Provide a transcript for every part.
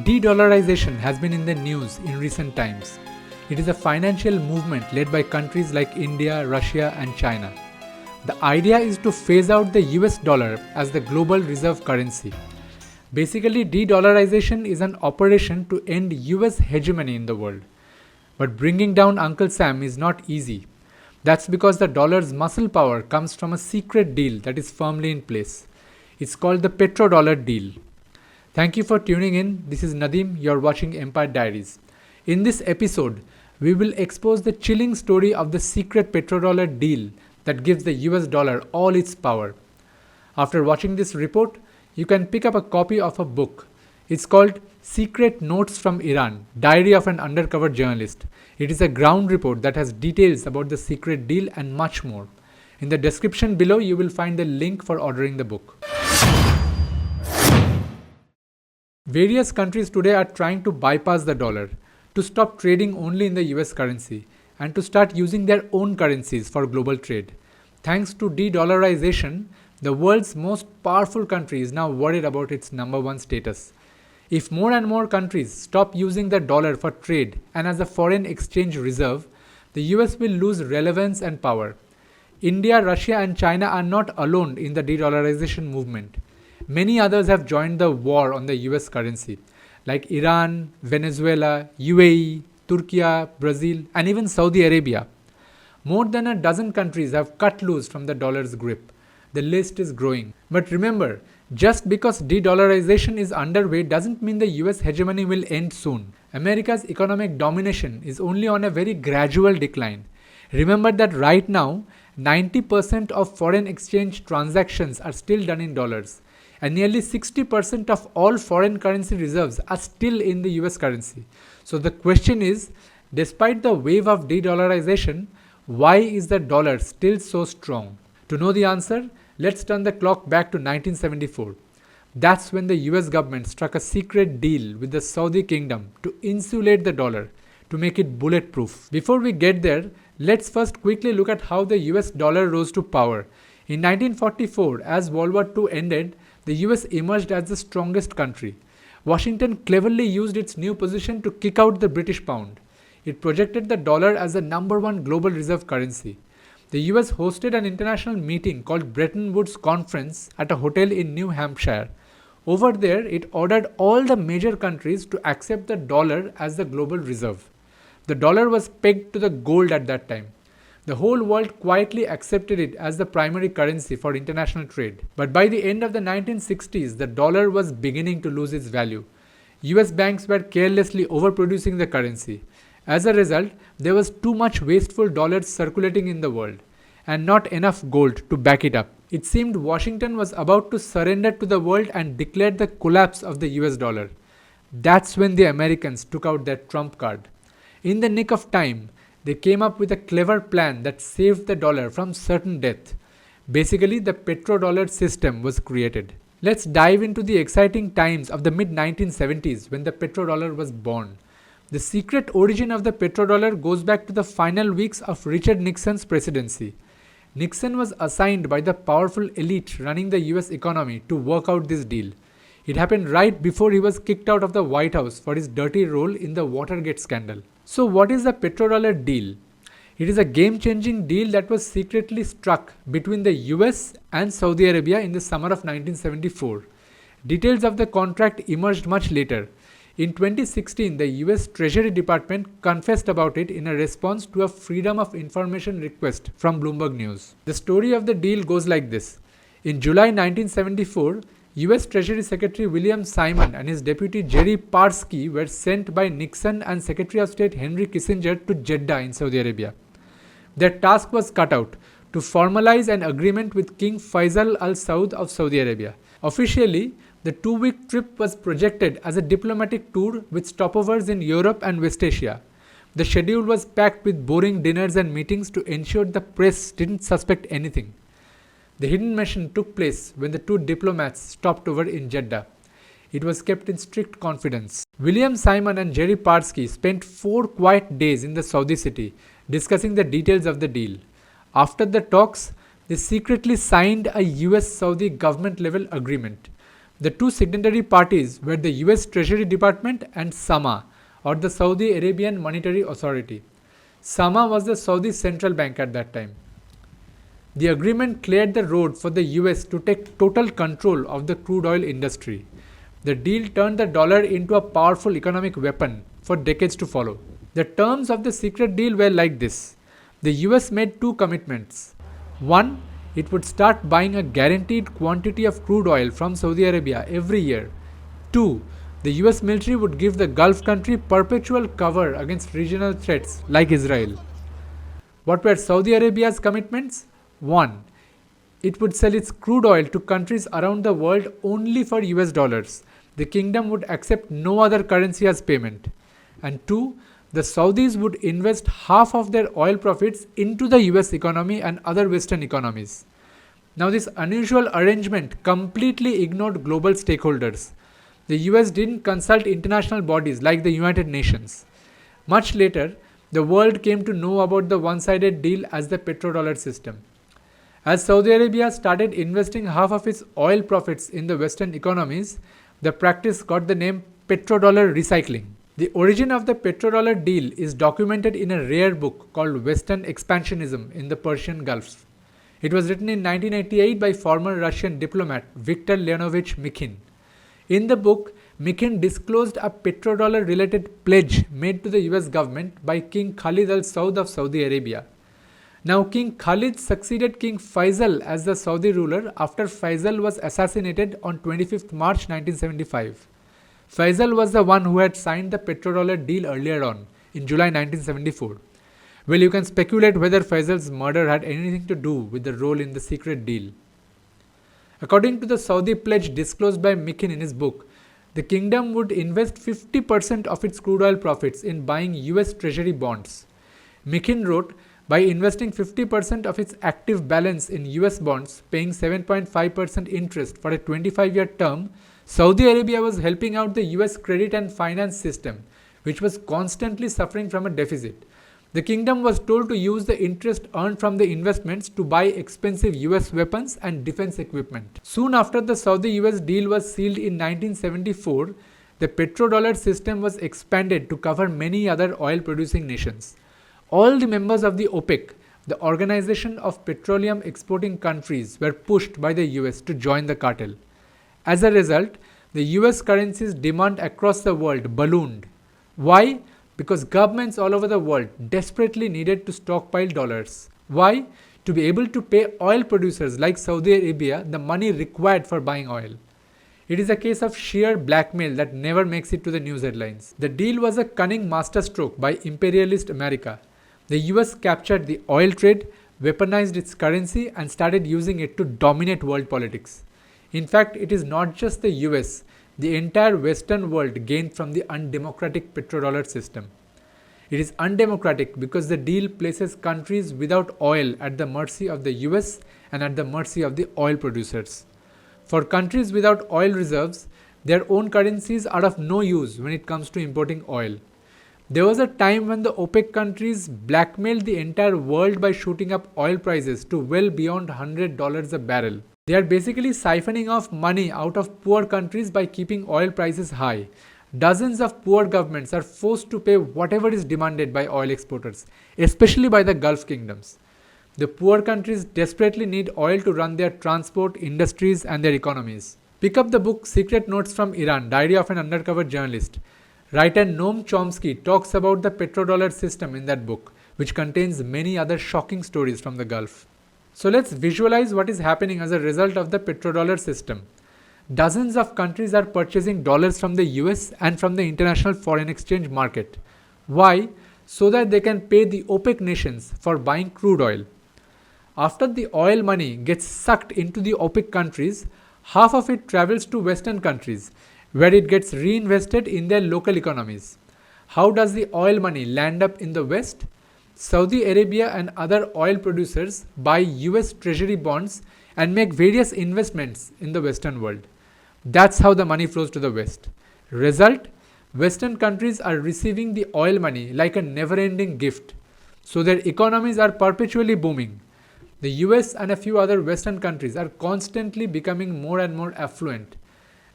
De-dollarization has been in the news in recent times. It is a financial movement led by countries like India, Russia, and China. The idea is to phase out the US dollar as the global reserve currency. Basically, de-dollarization is an operation to end US hegemony in the world. But bringing down Uncle Sam is not easy. That's because the dollar's muscle power comes from a secret deal that is firmly in place. It's called the Petrodollar Deal. Thank you for tuning in. This is Nadeem. You're watching Empire Diaries. In this episode, we will expose the chilling story of the secret Petrodollar Deal that gives the US dollar all its power. After watching this report, you can pick up a copy of a book. It's called Secret Notes from Iran, Diary of an Undercover Journalist. It is a ground report that has details about the secret deal and much more. In the description below, you will find the link for ordering the book. Various countries today are trying to bypass the dollar, to stop trading only in the US currency, and to start using their own currencies for global trade. Thanks to de-dollarization, the world's most powerful country is now worried about its number one status. If more and more countries stop using the dollar for trade and as a foreign exchange reserve, the US will lose relevance and power. India, Russia, and China are not alone in the de-dollarization movement. Many others have joined the war on the US currency, like Iran, Venezuela, UAE, Turkey, Brazil, and even Saudi Arabia. More than a dozen countries have cut loose from the dollar's grip. The list is growing. But remember, just because de-dollarization is underway doesn't mean the US hegemony will end soon. America's economic domination is only on a very gradual decline. Remember that right now, 90% of foreign exchange transactions are still done in dollars, and nearly 60% of all foreign currency reserves are still in the US currency. So the question is, despite the wave of de-dollarization, why is the dollar still so strong? To know the answer, let's turn the clock back to 1974. That's when the US government struck a secret deal with the Saudi kingdom to insulate the dollar, to make it bulletproof. Before we get there, let's first quickly look at how the US dollar rose to power. In 1944, as World War II ended, the US emerged as the strongest country. Washington cleverly used its new position to kick out the British pound. It projected the dollar as the number one global reserve currency. The US hosted an international meeting called Bretton Woods Conference at a hotel in New Hampshire. Over there, it ordered all the major countries to accept the dollar as the global reserve. The dollar was pegged to the gold at that time. The whole world quietly accepted it as the primary currency for international trade. But by the end of the 1960s, the dollar was beginning to lose its value. US banks were carelessly overproducing the currency. As a result, there was too much wasteful dollars circulating in the world, and not enough gold to back it up. It seemed Washington was about to surrender to the world and declared the collapse of the US dollar. That's when the Americans took out their trump card. In the nick of time, they came up with a clever plan that saved the dollar from certain death. Basically, the petrodollar system was created. Let's dive into the exciting times of the mid-1970s when the petrodollar was born. The secret origin of the petrodollar goes back to the final weeks of Richard Nixon's presidency. Nixon was assigned by the powerful elite running the US economy to work out this deal. It happened right before he was kicked out of the White House for his dirty role in the Watergate scandal. So what is the Petrodollar Deal? It is a game-changing deal that was secretly struck between the US and Saudi Arabia in the summer of 1974. Details of the contract emerged much later. In 2016, the US Treasury Department confessed about it in a response to a Freedom of Information request from Bloomberg News. The story of the deal goes like this. In July 1974, US Treasury Secretary William Simon and his deputy Jerry Parsky were sent by Nixon and Secretary of State Henry Kissinger to Jeddah in Saudi Arabia. Their task was cut out to formalize an agreement with King Faisal Al Saud of Saudi Arabia. Officially, the 2-week trip was projected as a diplomatic tour with stopovers in Europe and West Asia. The schedule was packed with boring dinners and meetings to ensure the press didn't suspect anything. The hidden mission took place when the two diplomats stopped over in Jeddah. It was kept in strict confidence. William Simon and Jerry Parsky spent 4 quiet days in the Saudi city discussing the details of the deal. After the talks, they secretly signed a US-Saudi government level agreement. The two signatory parties were the US Treasury Department and SAMA, or the Saudi Arabian Monetary Authority. SAMA was the Saudi central bank at that time. The agreement cleared the road for the US to take total control of the crude oil industry. The deal turned the dollar into a powerful economic weapon for decades to follow. The terms of the secret deal were like this. The US made two commitments. One, it would start buying a guaranteed quantity of crude oil from Saudi Arabia every year. Two, the US military would give the Gulf country perpetual cover against regional threats like Israel. What were Saudi Arabia's commitments? 1. It would sell its crude oil to countries around the world only for US dollars. The kingdom would accept no other currency as payment. And 2. The Saudis would invest half of their oil profits into the US economy and other Western economies. Now, this unusual arrangement completely ignored global stakeholders. The US didn't consult international bodies like the United Nations. Much later, the world came to know about the one-sided deal as the petrodollar system. As Saudi Arabia started investing half of its oil profits in the Western economies, the practice got the name petrodollar recycling. The origin of the petrodollar deal is documented in a rare book called Western Expansionism in the Persian Gulf. It was written in 1988 by former Russian diplomat Viktor Leonovich Mikhin. In the book, Mikhin disclosed a petrodollar-related pledge made to the US government by King Khalid al Saud of Saudi Arabia. Now, King Khalid succeeded King Faisal as the Saudi ruler after Faisal was assassinated on 25th March 1975. Faisal was the one who had signed the petrodollar deal earlier on, in July 1974. Well, you can speculate whether Faisal's murder had anything to do with the role in the secret deal. According to the Saudi pledge disclosed by Mikhin in his book, the kingdom would invest 50% of its crude oil profits in buying US Treasury bonds. Mikhin wrote, by investing 50% of its active balance in US bonds, paying 7.5% interest for a 25-year term, Saudi Arabia was helping out the US credit and finance system, which was constantly suffering from a deficit. The kingdom was told to use the interest earned from the investments to buy expensive US weapons and defense equipment. Soon after the Saudi-US deal was sealed in 1974, the petrodollar system was expanded to cover many other oil-producing nations. All the members of the OPEC, the Organization of Petroleum Exporting Countries, were pushed by the US to join the cartel. As a result, the US currency's demand across the world ballooned. Why? Because governments all over the world desperately needed to stockpile dollars. Why? To be able to pay oil producers like Saudi Arabia the money required for buying oil. It is a case of sheer blackmail that never makes it to the news headlines. The deal was a cunning masterstroke by imperialist America. The US captured the oil trade, weaponized its currency, and started using it to dominate world politics. In fact, it is not just the US, the entire Western world gained from the undemocratic petrodollar system. It is undemocratic because the deal places countries without oil at the mercy of the US and at the mercy of the oil producers. For countries without oil reserves, their own currencies are of no use when it comes to importing oil. There was a time when the OPEC countries blackmailed the entire world by shooting up oil prices to well beyond $100 a barrel. They are basically siphoning off money out of poor countries by keeping oil prices high. Dozens of poor governments are forced to pay whatever is demanded by oil exporters, especially by the Gulf kingdoms. The poor countries desperately need oil to run their transport, industries, and their economies. Pick up the book Secret Notes from Iran, Diary of an Undercover Journalist. Writer Noam Chomsky talks about the petrodollar system in that book, which contains many other shocking stories from the Gulf. So let's visualize what is happening as a result of the petrodollar system. Dozens of countries are purchasing dollars from the US and from the international foreign exchange market. Why? So that they can pay the OPEC nations for buying crude oil. After the oil money gets sucked into the OPEC countries, half of it travels to Western countries, where it gets reinvested in their local economies. How does the oil money land up in the West? Saudi Arabia and other oil producers buy US Treasury bonds and make various investments in the Western world. That's how the money flows to the West. Result? Western countries are receiving the oil money like a never-ending gift, so their economies are perpetually booming. The US and a few other Western countries are constantly becoming more and more affluent.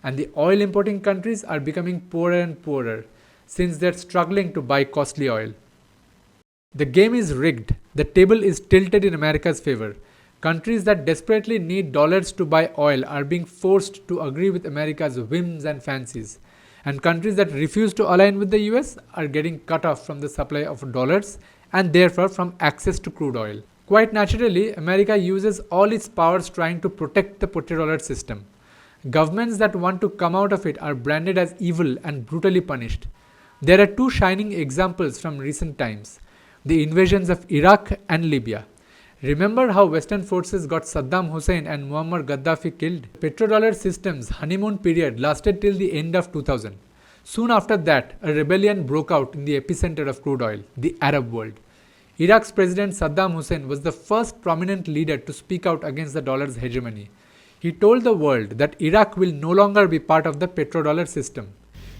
and the oil importing countries are becoming poorer and poorer since they're struggling to buy costly oil. The game is rigged. The table is tilted in America's favor. Countries that desperately need dollars to buy oil are being forced to agree with America's whims and fancies. And countries that refuse to align with the US are getting cut off from the supply of dollars and therefore from access to crude oil. Quite naturally, America uses all its powers trying to protect the petrodollar system. Governments that want to come out of it are branded as evil and brutally punished. There are two shining examples from recent times: the invasions of Iraq and Libya. Remember how Western forces got Saddam Hussein and Muammar Gaddafi killed? Petrodollar system's honeymoon period lasted till the end of 2000. Soon after that, a rebellion broke out in the epicenter of crude oil, the Arab world. Iraq's President Saddam Hussein was the first prominent leader to speak out against the dollar's hegemony. He told the world that Iraq will no longer be part of the petrodollar system.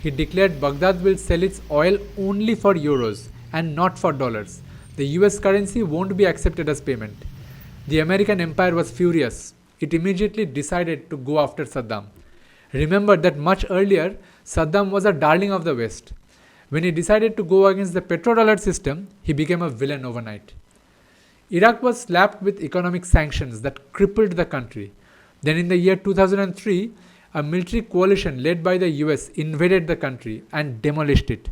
He declared Baghdad will sell its oil only for euros and not for dollars. The US currency won't be accepted as payment. The American empire was furious. It immediately decided to go after Saddam. Remember that much earlier, Saddam was a darling of the West. When he decided to go against the petrodollar system, he became a villain overnight. Iraq was slapped with economic sanctions that crippled the country. Then in the year 2003, a military coalition led by the US invaded the country and demolished it.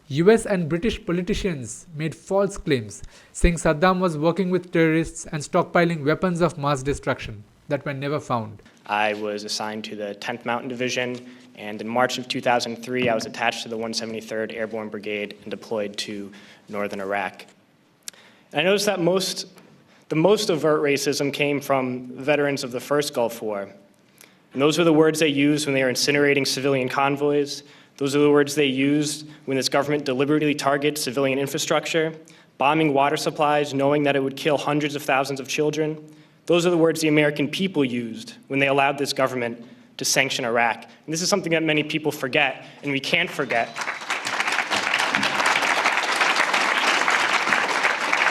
US and British politicians made false claims, saying Saddam was working with terrorists and stockpiling weapons of mass destruction that were never found. I was assigned to the 10th Mountain Division, and in March of 2003, I was attached to the 173rd Airborne Brigade and deployed to northern Iraq. And I noticed that the most overt racism came from veterans of the first Gulf War. And those were the words they used when they were incinerating civilian convoys. Those are the words they used when this government deliberately targets civilian infrastructure, bombing water supplies, knowing that it would kill hundreds of thousands of children. Those are the words the American people used when they allowed this government to sanction Iraq. And this is something that many people forget, and we can't forget,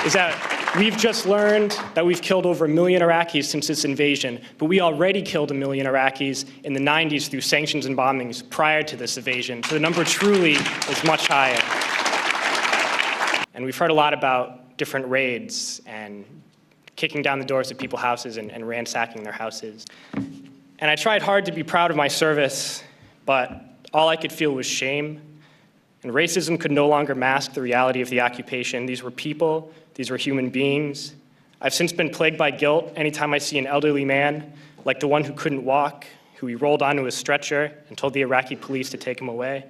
is that we've just learned that we've killed over 1 million Iraqis since this invasion, but we already killed 1 million Iraqis in the 90s through sanctions and bombings prior to this invasion. So the number truly is much higher. And we've heard a lot about different raids and kicking down the doors of people's houses and ransacking their houses. And I tried hard to be proud of my service, but all I could feel was shame. And racism could no longer mask the reality of the occupation. These were people. These were human beings. I've since been plagued by guilt anytime I see an elderly man, like the one who couldn't walk, who he rolled onto a stretcher and told the Iraqi police to take him away.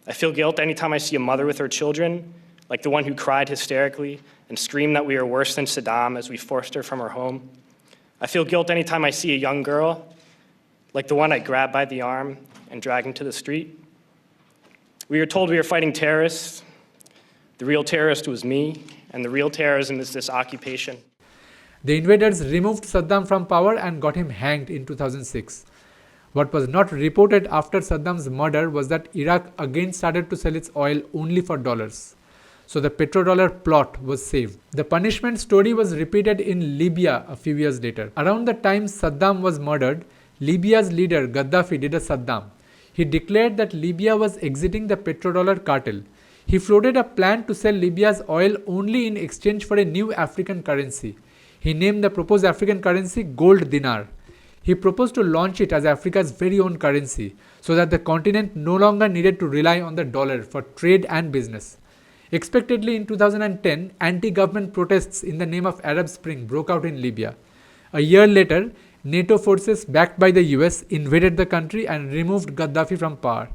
I feel guilt anytime I see a mother with her children, like the one who cried hysterically and screamed that we are worse than Saddam as we forced her from her home. I feel guilt anytime I see a young girl, like the one I grabbed by the arm and dragged into the street. We were told we were fighting terrorists. The real terrorist was me, and the real terrorism is this occupation. The invaders removed Saddam from power and got him hanged in 2006. What was not reported after Saddam's murder was that Iraq again started to sell its oil only for dollars. So the petrodollar plot was saved. The punishment story was repeated in Libya a few years later. Around the time Saddam was murdered, Libya's leader Gaddafi did a Saddam. He declared that Libya was exiting the petrodollar cartel. He floated a plan to sell Libya's oil only in exchange for a new African currency. He named the proposed African currency gold dinar. He proposed to launch it as Africa's very own currency so that the continent no longer needed to rely on the dollar for trade and business. Expectedly in 2010, anti-government protests in the name of Arab Spring broke out in Libya. A year later, NATO forces backed by the US invaded the country and removed Gaddafi from power.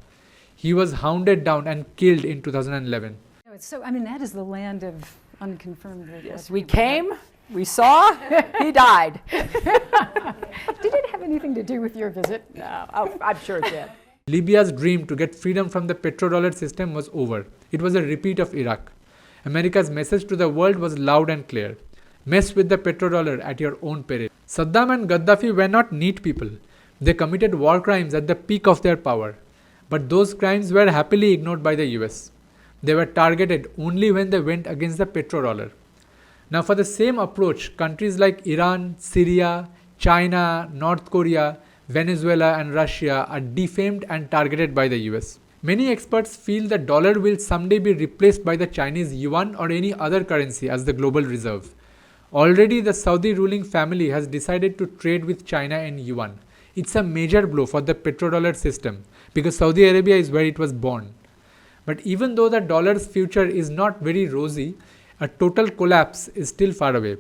He was hounded down and killed in 2011. So, I mean, that is the land of unconfirmed. Yes, we came, we saw, he died. Did it have anything to do with your visit? No, I'm sure it did. Libya's dream to get freedom from the petrodollar system was over. It was a repeat of Iraq. America's message to the world was loud and clear. Mess with the petrodollar at your own peril. Saddam and Gaddafi were not neat people. They committed war crimes at the peak of their power. But those crimes were happily ignored by the US. They were targeted only when they went against the petrodollar. Now for the same approach, countries like Iran, Syria, China, North Korea Venezuela, and Russia are defamed and targeted by the US. Many experts feel the dollar will someday be replaced by the Chinese yuan or any other currency as the global reserve. Already, the Saudi ruling family has decided to trade with China in yuan. It's a major blow for the petrodollar system because Saudi Arabia is where it was born. But even though the dollar's future is not very rosy, a total collapse is still far away.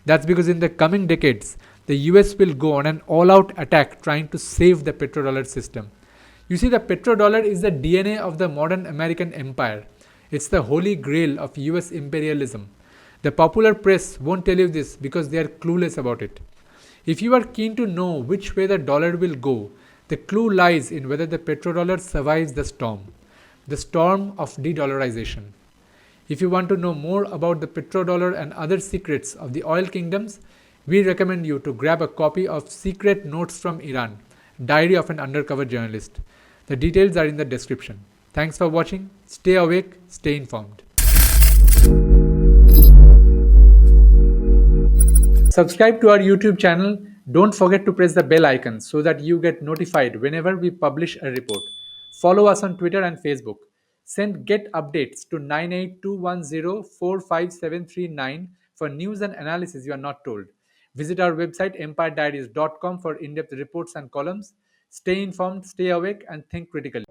That's because in the coming decades, the US will go on an all out attack trying to save the petrodollar system. You see, the petrodollar is the DNA of the modern American empire. It's the holy grail of US imperialism. The popular press won't tell you this because they are clueless about it. If you are keen to know which way the dollar will go, the clue lies in whether the petrodollar survives the storm of de-dollarization. If you want to know more about the petrodollar and other secrets of the oil kingdoms, we recommend you to grab a copy of Secret Notes from Iran, Diary of an Undercover Journalist. The details are in the description. Thanks for watching. Stay awake, stay informed. Subscribe to our YouTube channel. Don't forget to press the bell icon so that you get notified whenever we publish a report. Follow us on Twitter and Facebook. Send get updates to 98210 for news and analysis you are not told. Visit our website empirediaries.com for in-depth reports and columns. Stay informed, stay awake, and think critically.